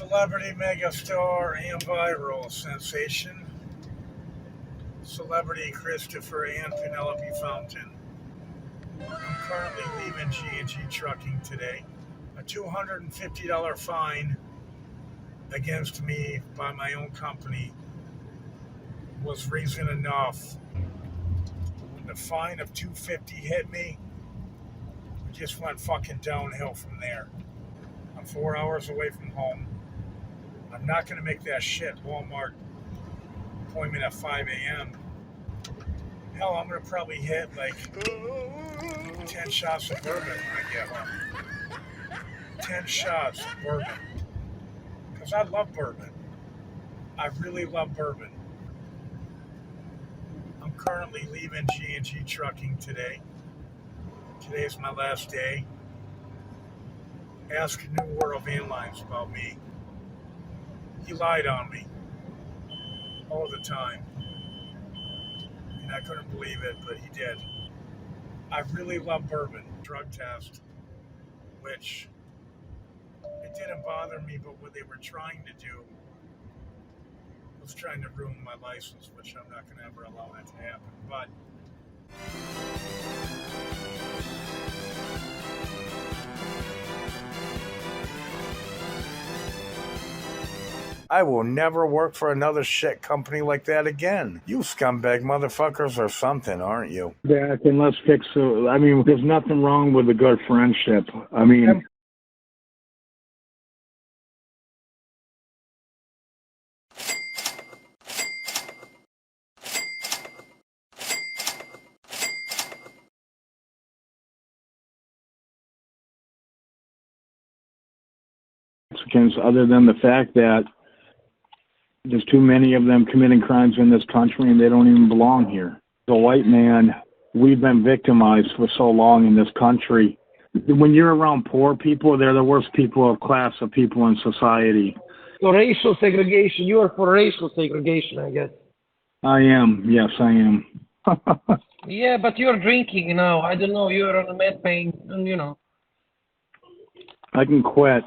Celebrity megastar and viral sensation, celebrity Christopher and Penelope Fountain. I'm currently leaving G&G Trucking today. A $250 fine against me by my own company was reason enough. When the fine of $250 hit me, it just went fucking downhill from there. I'm 4 hours away from home. I'm not going to make that shit Walmart appointment at 5 a.m. Hell, I'm going to probably hit like 10 shots of bourbon when I get home. 10 shots of bourbon. Because I love bourbon. I really love bourbon. I'm currently leaving G&G Trucking today. Today is my last day. Ask New World Van Lines about me. He lied on me all the time. And I couldn't believe it, but he did. I really love bourbon. Drug test, which it didn't bother me, but what they were trying to do was trying to ruin my license, which I'm not going to ever allow that to happen. But I will never work for another shit company like that again. You scumbag motherfuckers or something, aren't you? Back and let's fix it. I mean, there's nothing wrong with a good friendship. I mean, Mexicans, other than the fact that there's too many of them committing crimes in this country and they don't even belong here. The white man, we've been victimized for so long in this country. When you're around poor people, they're the worst class of people in society. So racial segregation, you are for racial segregation, I guess. I am. Yes, I am. Yeah, but you're drinking now. I don't know. You're on a med pain, and you know. I can quit.